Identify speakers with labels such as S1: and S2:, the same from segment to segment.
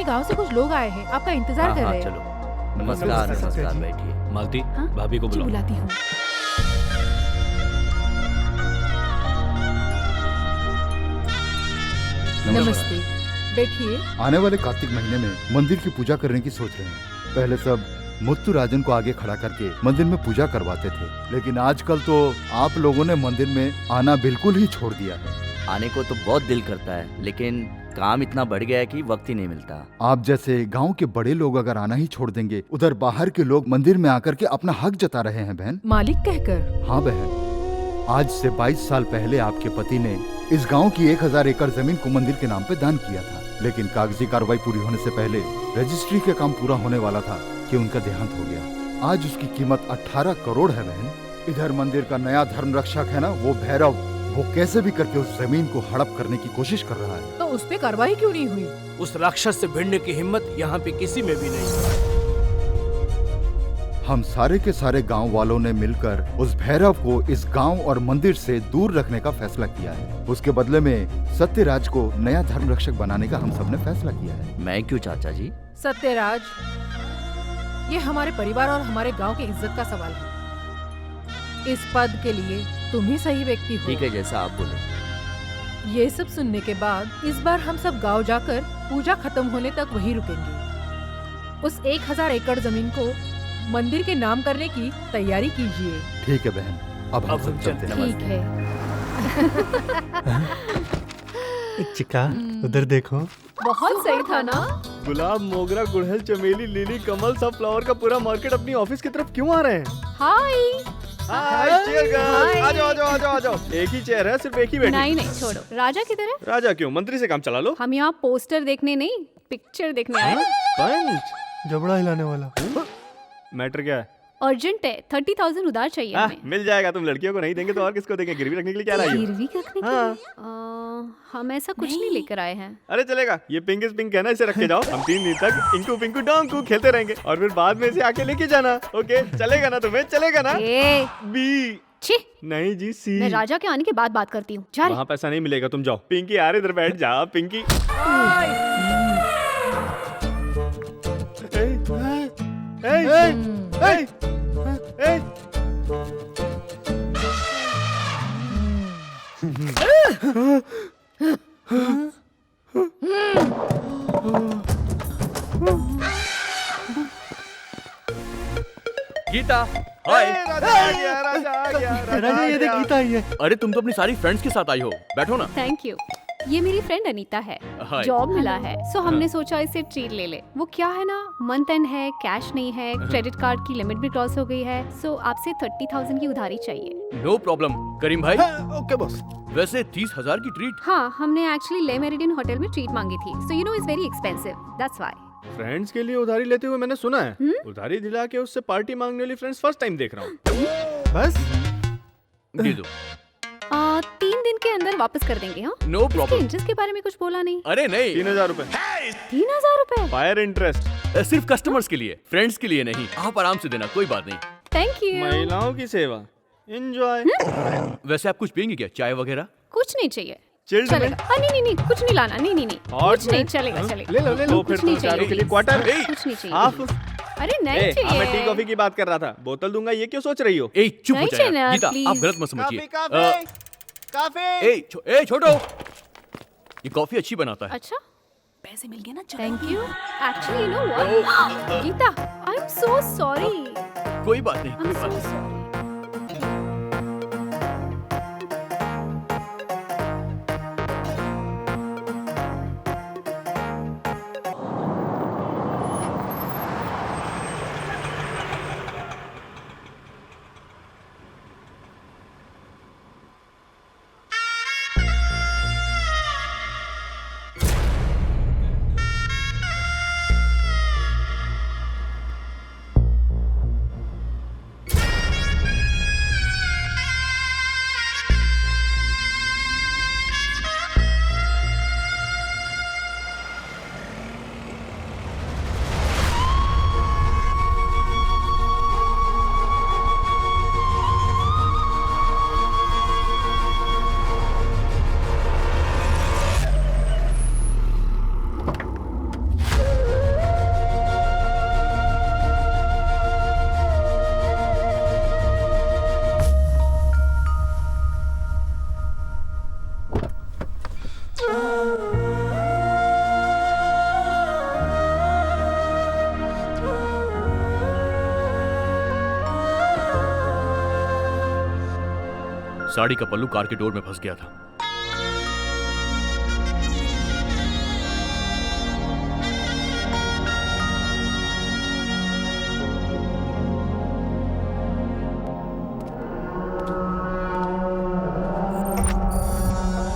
S1: गांव से कुछ लोग आए हैं, आपका इंतजार कर रहे हैं।
S2: चलो। नमस्कार नमस्कार, बैठिए।
S3: मालती,
S1: हाँ?
S3: भाभी को
S1: जी,
S3: बुलाओ।
S1: बुलाती हूँ। नमस्ते, बैठिए।
S4: आने वाले कार्तिक महीने में मंदिर की पूजा करने की सोच रहे हैं। पहले सब मुत्तु राजन को आगे खड़ा करके मंदिर में पूजा करवाते थे, लेकिन आजकल तो आप लोगों ने मंदिर में आना बिल्कुल ही छोड़ दिया है।
S2: आने को तो बहुत दिल करता है, लेकिन काम इतना बढ़ गया है कि वक्त ही नहीं मिलता।
S4: आप जैसे गांव के बड़े लोग अगर आना ही छोड़ देंगे, उधर बाहर के लोग मंदिर में आकर के अपना हक जता रहे हैं बहन।
S1: मालिक कहकर?
S4: हाँ बहन, आज से 22 साल पहले आपके पति ने इस गांव की 1000 एकड़ जमीन को मंदिर के नाम पे दान किया था, लेकिन कागजी कार्रवाई पूरी होने से पहले रजिस्ट्री के काम पूरा होने वाला था कि उनका देहांत हो गया। आज उसकी कीमत 18 करोड़ है बहन। इधर मंदिर का नया धर्म रक्षक है ना, वो भैरव, वो कैसे भी करके उस जमीन को हड़प करने की कोशिश कर रहा है।
S1: तो उस पे कार्रवाई क्यों नहीं हुई?
S3: उस राक्षस से भिड़ने की हिम्मत यहाँ पे किसी में भी नहीं।
S4: हम सारे के सारे गांव वालों ने मिलकर उस भैरव को इस गांव और मंदिर से दूर रखने का फैसला किया है। उसके बदले में सत्यराज को नया धर्म रक्षक बनाने का हम सब ने फैसला किया है।
S2: मैं क्यों चाचा जी?
S1: सत्यराज, ये हमारे परिवार और हमारे गांव की इज्जत का सवाल है। इस पद के लिए तुम ही सही व्यक्ति हो।
S2: ठीक है, जैसा आप बोले।
S1: ये सब सुनने के बाद इस बार हम सब गांव जाकर पूजा खत्म होने तक वहीं रुकेंगे। उस 1000 एकड़ जमीन को मंदिर के नाम करने की तैयारी कीजिए।
S4: ठीक है बहन, अब हम सब चलते हैं।
S1: ठीक है।
S5: चिका, उधर देखो।
S1: बहुत सही था ना?
S6: गुलाब, मोगरा, गुड़हल, चमेली, लिली, कमल, सब फ्लावर का पूरा मार्केट अपनी ऑफिस की तरफ क्यों आ रहे हैं?
S1: हाय।
S6: हाय, cheer girls। आ जाओ, आ जाओ, आ जाओ, आ जाओ। एक ही चेयर है, सिर्फ एक ही बैठी।
S7: नहीं नहीं, छोड़ो। राजा किधर है?
S6: राजा क्यों? मंत्री से काम चला लो।
S7: हम यहाँ पोस्टर देखने नहीं, पिक्चर देखने आए।
S6: पंच
S5: जबड़ा हिलाने वाला।
S6: मैटर क्या है?
S7: अर्जेंट है, 30,000 उधार चाहिए हमें।
S6: मिल जाएगा। तुम लड़कियों को नहीं देंगे तो और किसको देंगे? गिरवी रखने के लिए क्या लाई हो?
S7: गिरवी रखने के
S6: हाँ।
S7: लिए? हम ऐसा कुछ नहीं लेकर आए हैं।
S6: अरे चलेगा, ये पिंक इज पिंक है ना, इसे रख के जाओ। हम 3 दिन तक इंकू पिंकू डोंकू खेलते रहेंगे और फिर बाद में इसे आके लेके जाना। ओके, चलेगा ना? तुम्हें चलेगा ना?
S7: ए,
S6: बी।
S7: छी,
S6: नहीं जी, सी।
S7: मैं राजा के आने के बाद बात करती हूँ। जा
S6: वहाँ पैसा नहीं मिलेगा, तुम जाओ। पिंकी यार, इधर बैठ जा। पिंकी।
S3: गीता, हाय।
S6: राजा आ गया, राजा आ गया,
S5: राजा ये देख, गीता आई है।
S3: अरे तुम तो अपनी सारी फ्रेंड्स के साथ आई हो, बैठो ना।
S7: Thank you. ये मेरी फ्रेंड अनीता है,
S3: हाय।
S7: जॉब मिला है, सो हमने सोचा इसे ट्रीट ले ले। वो क्या है ना, मंथ एंड है, कैश नहीं है, क्रेडिट कार्ड की लिमिट भी क्रॉस हो गई है, सो आपसे 30,000 की उधारी चाहिए।
S3: नो प्रॉब्लम करीम भाई।
S5: Okay boss.
S3: वैसे 30,000 की ट्रीट?
S7: हाँ, हमने एक्चुअली ले मेरिडियन होटल में ट्रीट मांगी थी, so you know it's very expensive, that's why.
S6: Friends के लिए उधारी लेते हुए मैंने सुना है। उधारी दिला के उससे पार्टी मांगने वाली फ्रेंड्स फर्स्ट टाइम देख रहा हूँ।
S5: बस
S3: दे दो।
S7: 3 दिन के अंदर वापस कर देंगे। हाँ,
S3: नो प्रॉब्लम।
S7: इंटरेस्ट के बारे में कुछ बोला नहीं।
S3: अरे नहीं,
S6: 3,000 रुपए।
S7: 3,000 रुपए?
S6: Fire interest.
S3: सिर्फ कस्टमर्स के लिए, फ्रेंड्स के लिए नहीं। आप आराम से देना, कोई बात नहीं।
S7: Thank you.
S6: महिलाओं की सेवा, एंजॉय।
S3: वैसे आप कुछ पियेंगे क्या, चाय वगैरह?
S7: कुछ नहीं चाहिए।
S6: चिल्ड में?
S7: चलेगा। नहीं, कुछ नहीं लाना। नहीं,
S6: हॉट
S7: कुछ नहीं,
S6: में?
S7: चलेगा चलेगा।
S6: ले लो, ले लो। फिर
S7: कुछ नहीं
S6: तो चारों
S7: चाहिए।
S6: के लिए क्वार्टर।
S7: कुछ नहीं चाहिए।
S6: हाफ।
S7: अरे नहीं चाहिए।
S6: मैं टी कॉफी की बात कर रहा था। बोतल दूंगा, ये क्यों सोच रही हो?
S3: ए चुप हो
S7: नहीं
S3: जाए
S7: चाहिए
S3: यार।
S7: ना,
S3: गीता,
S7: please।
S3: आप गलत मत समझिए।
S6: काफी।
S3: ए छोटो, ये कॉफी अच्छी बनाता है।
S7: अच्छा, पैसे मिल गए ना? Thank you. Actually you know what, Gita, I am so sorry.
S3: कोई बात नहीं,
S7: आई
S3: कोई
S7: एम
S3: बात
S7: सो
S3: नहीं।
S7: सॉरी।
S3: साड़ी का पल्लू कार के डोर में फंस गया था।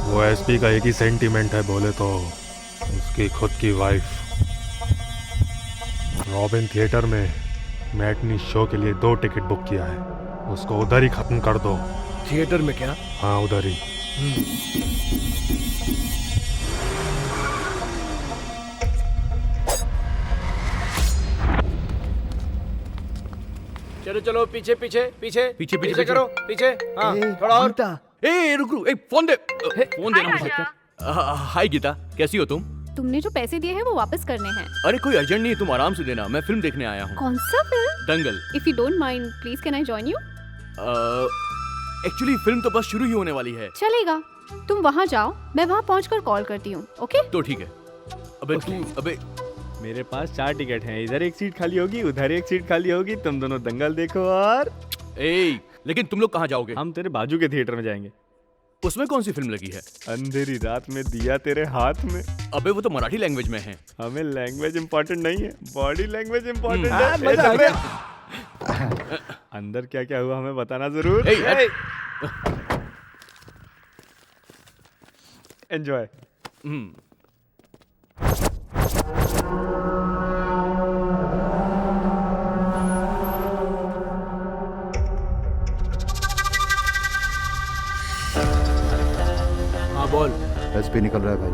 S8: वो एसपी का एक ही सेंटीमेंट है बोले तो उसकी खुद की वाइफ। रॉबिन थिएटर में मैटनी शो के लिए 2 टिकट बुक किया है, उसको उधर ही खत्म कर दो।
S3: थिएटर में क्या?
S8: हाँ उधर ही।
S3: चलो चलो पीछे पीछे पीछे पीछे पीछे करो पीछे। हाँ थोड़ा और। ए रुक रुक, एक फोन दे, फोन देना मुझे। हाय गीता, कैसी हो तुम?
S7: तुमने जो पैसे दिए हैं वो वापस करने हैं।
S3: अरे कोई अर्जेंट नहीं है, तुम आराम से देना, मैं फिल्म देखने आया हूँ।
S7: कौन सा film?
S3: Dangal.
S7: If you don't mind please can I join you?
S3: Actually film तो बस शुरू ही होने वाली है।
S7: चलेगा, तुम वहाँ जाओ, मैं वहाँ पहुँचकर कॉल करती हूँ। ओके
S3: तो ठीक है। अबे तू, अबे
S6: मेरे पास 4 टिकट हैं, इधर एक सीट खाली होगी, उधर एक सीट खाली होगी, तुम दोनों दंगल देखो। और
S3: लेकिन तुम लोग कहाँ जाओगे?
S6: हम तेरे बाजू के थिएटर में जाएंगे।
S3: उसमें कौन सी फिल्म लगी है?
S6: अंधेरी रात में दिया तेरे हाथ में।
S3: अबे वो तो मराठी लैंग्वेज में है।
S6: हमें लैंग्वेज इम्पोर्टेंट नहीं है, बॉडी लैंग्वेज इम्पोर्टेंट है।
S5: मजा आ गया।
S6: अंदर क्या क्या हुआ हमें बताना जरूर। एंजॉय।
S3: हाँ बोल।
S4: एसपी निकल रहा है भाई।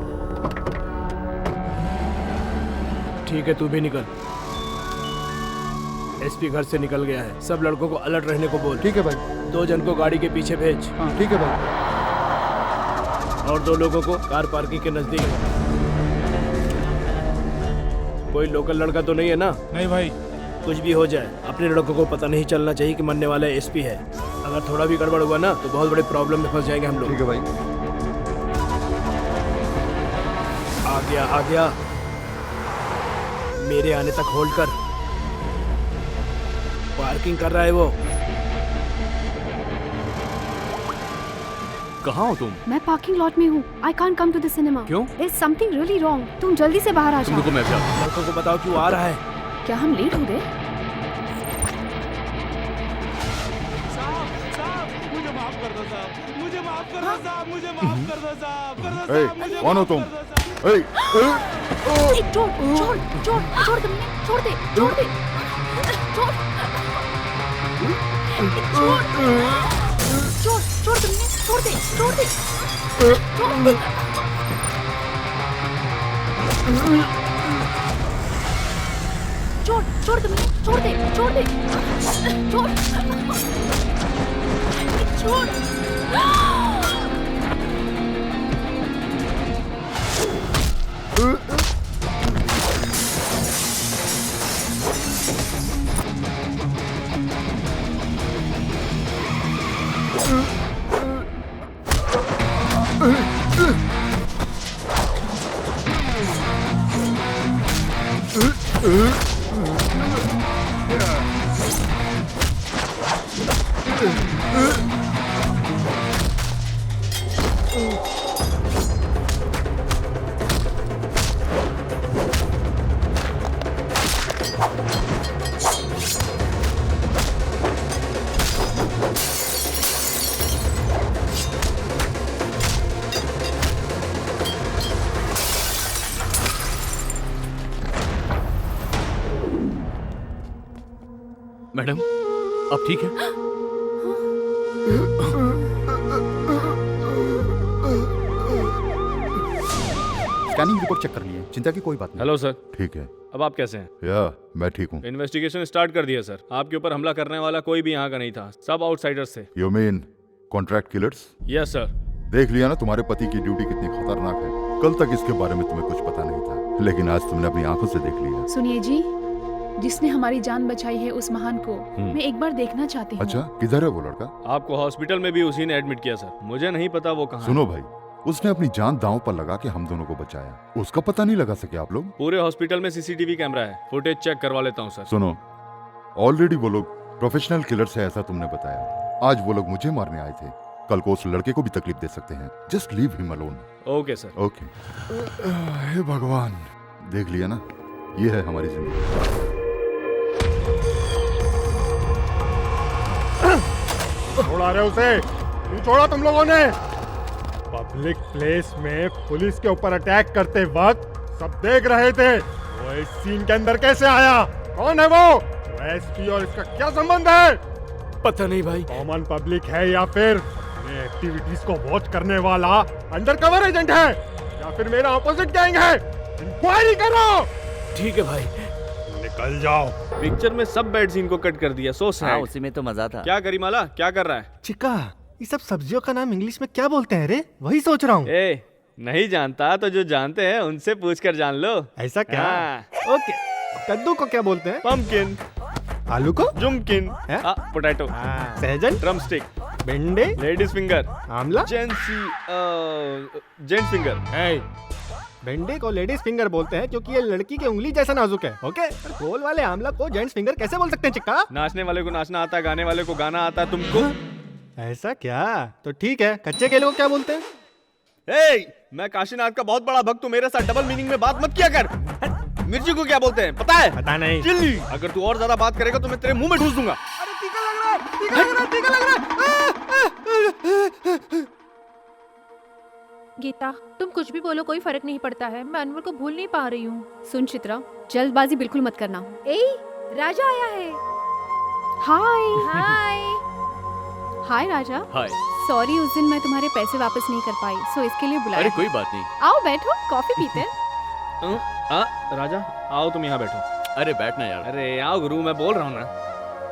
S3: ठीक है, तू भी निकल। एसपी घर से निकल गया है, सब लड़कों को अलर्ट रहने को बोल।
S4: ठीक है भाई।
S3: 2 जन को गाड़ी के पीछे भेज।
S4: हाँ ठीक है भाई।
S3: और 2 लोगों को कार पार्किंग के नजदीक। कोई लोकल लड़का तो नहीं है ना?
S8: नहीं भाई।
S3: कुछ भी हो जाए, अपने लड़कों को पता नहीं चलना चाहिए कि मरने वाला एसपी है। अगर थोड़ा भी गड़बड़ हुआ ना तो बहुत बड़े प्रॉब्लम में फंस जाएंगे हम लोग।
S4: ठीक है भाई।
S3: आ गया। मेरे आने तक होल्ड कर। पार्किंग कर रहा है वो। कहाँ हो तुम?
S7: मैं पार्किंग लॉट में हूँ। I can't come to the cinema.
S3: क्यों?
S7: There is something really wrong. तुम जल्दी से बाहर आ जाओ।
S3: तुमको मैं लड़कों को बताओ क्यों आ रहा है।
S7: क्या हम लेट हो गए?
S4: कौन हो तुम?
S7: छोड़ दे, छोड़ दे। छोड़।
S3: मैडम, अब ठीक है?
S4: स्कैनिंग रिपोर्ट चेक कर लिए, चिंता की कोई बात नहीं।
S6: Hello sir.
S4: ठीक है।
S6: अब आप कैसे हैं?
S4: मैं ठीक हूँ।
S6: इन्वेस्टिगेशन स्टार्ट कर दिया सर। आपके ऊपर हमला करने वाला कोई भी यहाँ का नहीं था, सब आउटसाइडर्स थे।
S4: You mean contract killers?
S6: Yes sir.
S4: देख लिया ना तुम्हारे पति की ड्यूटी कितनी खतरनाक है। कल तक इसके बारे में तुम्हें कुछ पता नहीं था, लेकिन आज तुमने अपनी आंखों से देख लिया।
S9: सुनिए जी, जिसने हमारी जान बचाई है उस महान को मैं एक बार देखना चाहती हूँ।
S4: अच्छा, किधर है वो लड़का?
S6: आपको हॉस्पिटल में भी उसी ने एडमिट किया सर। मुझे नहीं पता वो कहाँ है।
S4: सुनो भाई, उसने अपनी जान दांव पर लगा के हम दोनों को बचाया, उसका पता नहीं लगा सके आप लोग?
S6: पूरे हॉस्पिटल में सीसीटीवी कैमरा है, फुटेज चेक करवा लेता हूँ सर।
S4: सुनो, ऑलरेडी वो लोग प्रोफेशनल किलर्स है ऐसा तुमने बताया। आज वो लोग मुझे मारने आए थे कल को उस लड़के को भी तकलीफ दे सकते हैं। Just leave him alone.
S6: Okay sir.
S4: Okay. हे भगवान, देख लिया ना, ये है हमारी जिंदगी।
S8: छोड़ा रहे उसे, क्यों छोड़ा तुम लोगों ने? पब्लिक प्लेस में पुलिस के ऊपर अटैक करते वक्त सब देख रहे थे, वो इस सीन के अंदर कैसे आया? कौन है वो एसपी और इसका क्या संबंध है?
S6: पता नहीं भाई।
S8: कॉमन पब्लिक है या फिर ये एक्टिविटीज को वॉच करने वाला अंडरकवर एजेंट है या फिर मेरा ऑपोजिट गैंग है? इंक्वायरी करो।
S6: ठीक है भाई।
S8: निकल जाओ।
S6: पिक्चर में सब बैड सीन को कट कर दिया। सो
S2: हाँ,
S6: सैड।
S2: उसी में तो मजा था।
S6: क्या करी माला, क्या कर रहा है?
S5: चिका, ये सब सब्जियों का नाम इंग्लिश में क्या बोलते हैं रे? वही सोच रहा हूँ।
S6: ए, नहीं जानता तो जो जानते हैं उनसे पूछ कर जान लो।
S5: ऐसा क्या?
S6: हाँ।
S5: ओके। कद्दू को क्या बोलते हैं?
S6: पम्पकिन।
S5: आलू को?
S6: जुमकिन।
S5: हैं?
S6: पोटैटो।
S5: सहजन?
S6: ड्रमस्टिक।
S5: भिंडी?
S6: Ladies finger.
S5: Amla?
S6: Gents finger.
S5: भिंडी को लेडीज फिंगर बोलते हैं क्योंकि ये लड़की की उंगली जैसा नाजुक है। ओके, गोल वाले आमला को जेंट्स फिंगर कैसे बोल सकते हैं चिक्का?
S6: नाचने वाले को नाचना आता है, गाने वाले को गाना आता है, तुमको?
S5: ऐसा क्या? तो ठीक है, कच्चे केले को क्या बोलते हैं?
S6: मैं काशीनाथ का बहुत बड़ा भक्त हूँ, मेरे साथ डबल मीनिंग में बात मत किया कर। मिर्ची को क्या बोलते हैं पता है?
S5: पता नहीं।
S6: चिल्ली। अगर तू और ज्यादा बात करेगा तो मैं तेरे मुंह में ठूस दूंगा।
S5: अरे टीका लग रहा है, टीका लग रहा है, टीका लग रहा है।
S1: गीता, तुम कुछ भी बोलो, कोई फर्क नहीं पड़ता है। मैं अनवर को भूल नहीं पा रही हूँ।
S7: सुन चित्रा, जल्दबाजी बिल्कुल मत करना।
S1: ए, राजा आया है।
S7: हाय।
S1: हाय।
S7: हाय राजा।
S3: हाय।
S7: सॉरी, उस दिन मैं तुम्हारे पैसे वापस नहीं कर पाई, सो इसके लिए बुलाया।
S3: अरे कोई बात नहीं।
S7: आओ बैठो, कॉफी पीते हैं।
S6: राजा आओ, तुम यहाँ बैठो।
S3: अरे बैठना यार।
S6: अरे आओ गुरु, मैं बोल रहा हूँ ना।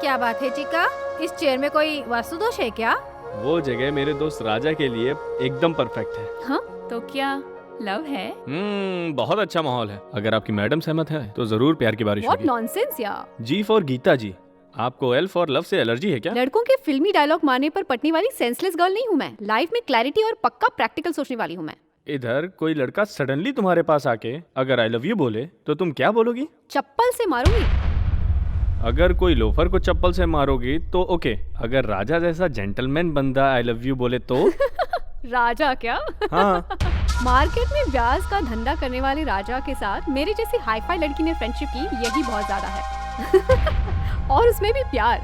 S1: क्या बात है चिका, इस चेयर में कोई वास्तु दोष है क्या?
S6: वो जगह मेरे दोस्त राजा के लिए एकदम परफेक्ट है।
S9: हाँ, तो क्या लव है?
S6: बहुत अच्छा माहौल है। अगर आपकी मैडम सहमत है तो जरूर प्यार की बारिश
S7: व्हाट
S6: होगी।
S7: नॉनसेंस यार।
S6: जी फॉर गीता जी। आपको एल फॉर लव से एलर्जी है क्या?
S7: लड़कों के फिल्मी डायलॉग मारने पर पटने वाली सेंसलेस गर्ल नहीं हूँ मैं। लाइफ में क्लैरिटी और पक्का प्रैक्टिकल सोचने वाली हूँ मैं।
S6: इधर कोई लड़का सडनली तुम्हारे पास आके अगर आई लव यू बोले तो तुम क्या बोलोगी?
S7: चप्पल से मारूंगी।
S6: अगर कोई लोफर को चप्पल से मारोगी तो ओके। अगर राजा जैसा जेंटलमैन बंदा आई लव यू बोले तो?
S7: राजा क्या?
S6: हाँ।
S7: मार्केट में ब्याज का धंधा करने वाले राजा के साथ मेरी जैसी हाईफाई लड़की ने फ्रेंडशिप की, यही बहुत ज्यादा है। और उसमें भी प्यार।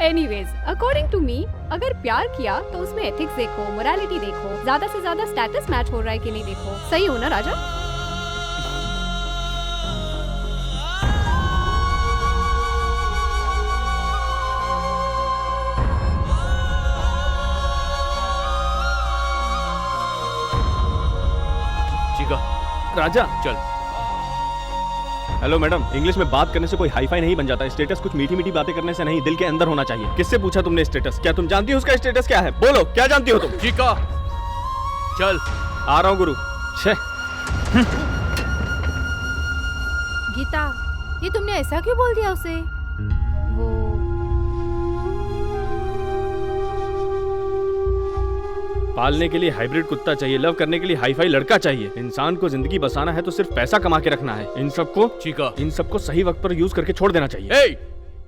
S7: एनीवेज, अकॉर्डिंग टू मी, अगर प्यार किया तो उसमें एथिक्स देखो, मोरालिटी देखो, ज्यादा से ज्यादा स्टेटस मैच हो रहा है कि नहीं देखो। सही हो ना राजा?
S6: राजा चल। हेलो मैडम, इंग्लिश में बात करने से कोई हाईफाई नहीं बन जाता। स्टेटस कुछ मीठी मीठी बातें करने से नहीं, दिल के अंदर होना चाहिए। किससे पूछा तुमने स्टेटस? क्या तुम जानती हो उसका स्टेटस क्या है? बोलो, क्या जानती हो तुम?
S3: चिका, चल।
S6: आ रहा हूँ गुरु। छे।
S1: गीता, ये तुमने ऐसा क्यों बोल दिया उसे? वो
S6: पालने के लिए हाइब्रिड कुत्ता चाहिए, लव करने के लिए हाईफाई लड़का चाहिए। इंसान को जिंदगी बसाना है तो सिर्फ पैसा कमा के रखना है। इन सबको सही वक्त पर यूज करके छोड़ देना चाहिए।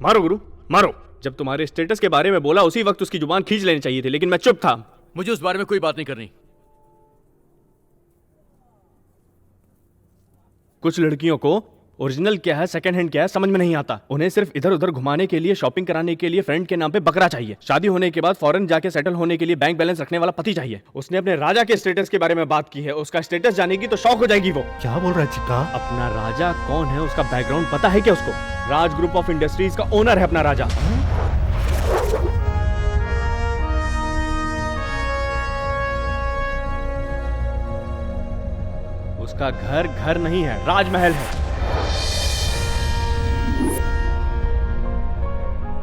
S6: मारो गुरु, मारो। जब तुम्हारे स्टेटस के बारे में बोला उसी वक्त उसकी जुबान खींच लेनी चाहिए थी, लेकिन मैं चुप था।
S3: मुझे उस बारे में कोई बात नहीं करनी।
S6: कुछ लड़कियों को ओरिजिनल क्या है, सेकंड हैंड क्या है, समझ में नहीं आता। उन्हें सिर्फ इधर उधर घुमाने के लिए, शॉपिंग कराने के लिए फ्रेंड के नाम पे बकरा चाहिए। शादी होने के बाद फॉरेन जाके सेटल होने के लिए बैंक बैलेंस रखने वाला पति चाहिए। उसने अपने राजा के स्टेटस के बारे में बात की है। उसका स्टेटस जानेगी तो शॉक हो जाएगी वो।
S5: क्या बोल रहा है चिक्का?
S6: अपना राजा कौन है, उसका बैकग्राउंड पता है क्या उसको? राज ग्रुप ऑफ इंडस्ट्रीज का ओनर है अपना राजा। उसका घर घर नहीं है, राजमहल है।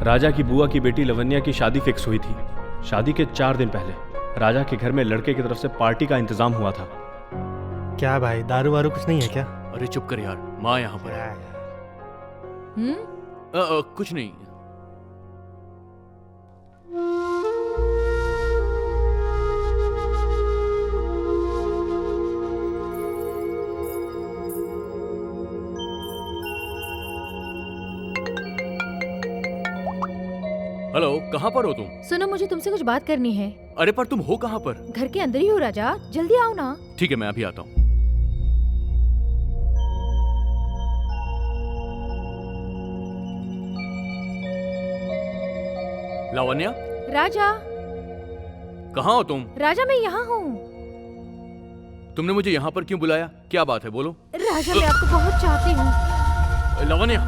S6: राजा की बुआ की बेटी लवन्या की शादी फिक्स हुई थी। शादी के 4 दिन पहले राजा के घर में लड़के की तरफ से पार्टी का इंतजाम हुआ था।
S5: क्या भाई, दारू वारू कुछ नहीं है क्या?
S3: अरे चुप कर यार, माँ यहाँ पर है। कुछ नहीं। हेलो, कहाँ पर हो तुम?
S1: सुनो, मुझे तुमसे कुछ बात करनी है।
S3: अरे पर तुम हो कहाँ पर?
S1: घर के अंदर ही हो राजा, जल्दी आओ ना।
S3: ठीक है, मैं अभी आता हूँ। लावण्या,
S1: राजा,
S3: कहाँ हो तुम?
S1: राजा मैं यहाँ हूँ।
S3: तुमने मुझे यहाँ पर क्यों बुलाया? क्या बात है, बोलो।
S1: राजा मैं आपको बहुत चाहती हूँ।
S3: लावण्या,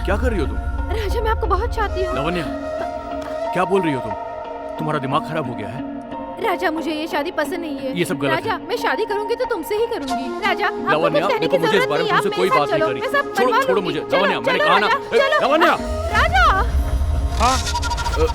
S3: क्या कर रही हो तुम?
S1: राजा मैं आपको बहुत चाहती हूँ।
S3: लावण्या, क्या बोल रही हो तुम? तुम्हारा दिमाग खराब हो गया है?
S1: राजा मुझे ये शादी पसंद नहीं है।
S3: ये सब गलत
S1: राजा, मैं शादी करूंगी तो तुमसे ही करूंगी। राजा, आपको
S3: लावण्या,
S1: कुछ कहने
S3: देखो
S1: की
S3: मुझे इस
S1: जरूरत
S3: बारे
S1: नहीं,
S3: में
S1: आप
S3: तुमसे
S1: मेरे
S3: कोई
S1: साथ
S3: बात नहीं
S1: चलो,
S3: करनी।
S1: मैं सब
S3: छोड़ो
S1: बनवा
S3: छोड़ो
S1: लूंगी।
S3: मुझे।
S1: चलो,
S3: लावण्या, मैंने
S1: चलो,
S3: कहा ना।
S1: राजा, चलो।
S3: लावण्या,
S1: राजा,
S10: हाँ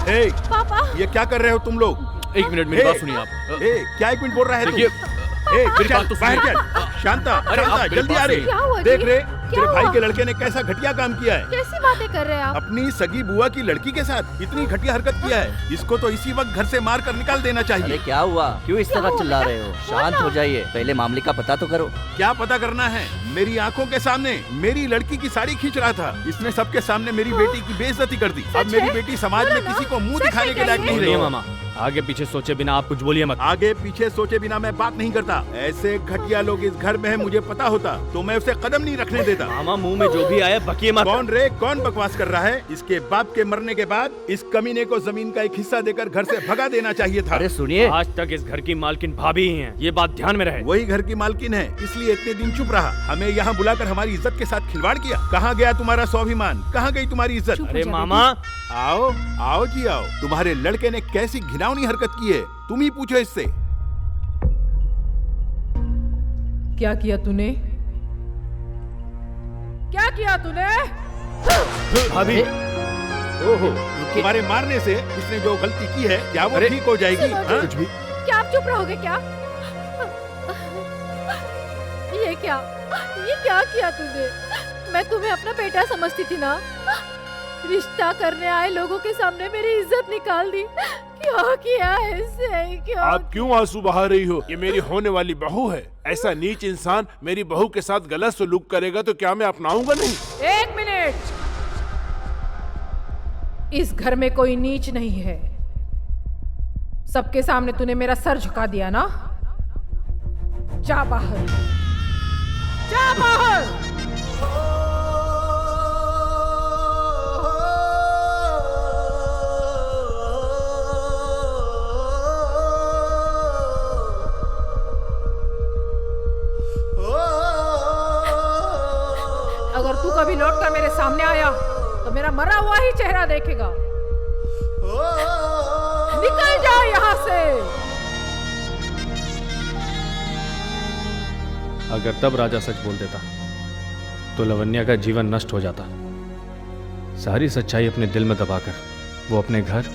S10: ए,
S1: पापा,
S10: ये क्या कर रहे हो तुम लोग?
S3: एक मिनट मेरी
S10: ए,
S3: बात सुनिए आप।
S10: ए, क्या एक मिनट बोल रहा है तू?
S3: देखिए,
S10: ए,
S3: मेरी बात तो
S10: बाहर
S3: सुनिए।
S10: चल। शांता,
S3: अरे, आप
S10: शांता,
S3: मेरी
S10: जल्दी
S3: बात
S10: आ रे।
S3: सुनिए।
S1: क्या हुआ
S10: देख
S1: जी?
S10: रे,
S1: क्या
S10: तेरे भाई
S1: हुआ?
S10: के लड़के ने कैसा घटिया काम किया है।
S1: कैसी बातें कर रहे हैं आप?
S10: अपनी सगी बुआ की लड़की के साथ इतनी घटिया हरकत किया है। इसको तो इसी वक्त घर से मार कर निकाल देना
S2: अरे
S10: चाहिए।
S2: क्या हुआ? क्यों इस तरह चिल्ला रहे हो? शांत हो जाइए, पहले मामले का पता तो करो।
S10: क्या पता करना है? मेरी आंखों के सामने मेरी लड़की की साड़ी खींच रहा था। इसने सबके सामने मेरी बेटी की बेइज्जती कर दी। अब
S1: सच
S10: मेरी
S1: है?
S10: बेटी समाज
S1: बोलो
S10: में
S1: ना,
S10: किसी को मुंह
S1: सच
S10: दिखाने
S1: है
S10: के
S1: क्या
S10: लायक
S1: ये?
S10: नहीं
S6: बोलिए
S10: रही।
S6: मामा, आगे पीछे सोचे बिना आप कुछ बोलिए मत।
S10: आगे पीछे सोचे बिना मैं बात नहीं करता। ऐसे घटिया लोग इस घर में है, मुझे पता होता तो मैं उसे कदम नहीं रखने देता।
S6: मामा, मुंह में जो भी आया बकिए मत।
S10: कौन रे, कौन बकवास कर रहा है? इसके बाप के मरने के बाद इस कमीने को जमीन का एक हिस्सा देकर घर से भगा देना चाहिए था।
S2: अरे सुनिए,
S6: आज तक इस घर की मालकिन भाभी ही हैं, ये बात ध्यान में रहे।
S10: वही घर की मालकिन है, इसलिए इतने दिन चुप रहा। हमें यहाँ बुलाकर हमारी इज्जत के साथ खिलवाड़ किया। कहाँ गया तुम्हारा स्वाभिमान? कहाँ गई तुम्हारी इज्जत?
S1: चुप हो
S6: अरे
S1: जा
S6: मामा,
S10: आओ आओ जी आओ। तुम्हारे लड़के ने कैसी घिनौनी हरकत की है, तुम ही पूछो इससे।
S1: क्या किया तूने? क्या किया तूने?
S6: भाभी,
S10: ओहो, तुम्हारे मारने से इसने जो गलती की है क्या वो ठीक हो जाएगी?
S1: सुनो
S10: हाँ?
S1: जी, क्या आप चुप रहोगे क्या? ये क्या किया तूने? मैं तुम्हें अपना बेटा समझती थी ना। रिश्ता करने आए लोगों के सामने मेरी इज्जत निकाल दी। क्या किया ऐसे? क्या?
S11: आप क्यों आंसू बहा रही हो? ये मेरी होने वाली बहू है। ऐसा नीच इंसान मेरी बहू के साथ गलत सलूक करेगा तो क्या मैं अपनाऊंगा नहीं?
S1: एक मिनट, इस घर में कोई नीच नहीं है। सबके सामने तूने मेरा सर झुका दिया ना। जा बाहर, जा बाहर। अगर तू कभी लौटकर मेरे सामने आया तो मेरा मरा हुआ ही चेहरा देखेगा। निकल जा यहाँ से।
S6: अगर तब राजा सच बोल देता तो लावण्या का जीवन नष्ट हो जाता। सारी सच्चाई अपने दिल में दबाकर वो अपने घर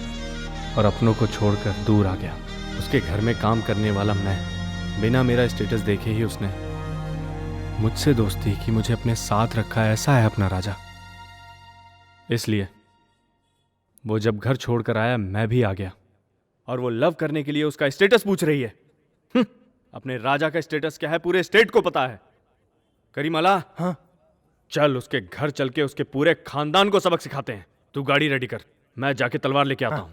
S6: और अपनों को छोड़कर दूर आ गया। उसके घर में काम करने वाला मैं, बिना मेरा स्टेटस देखे ही उसने मुझसे दोस्ती की, मुझे अपने साथ रखा। ऐसा है अपना राजा। इसलिए वो जब घर छोड़कर आया मैं भी आ गया, और वो लव करने के लिए उसका स्टेटस पूछ रही है। अपने राजा का स्टेटस क्या है पूरे स्टेट को पता है। करीमाला, हाँ, चल उसके घर चल के उसके पूरे खानदान को सबक सिखाते हैं। तू गाड़ी रेडी कर, मैं जाके तलवार लेके आता हूं।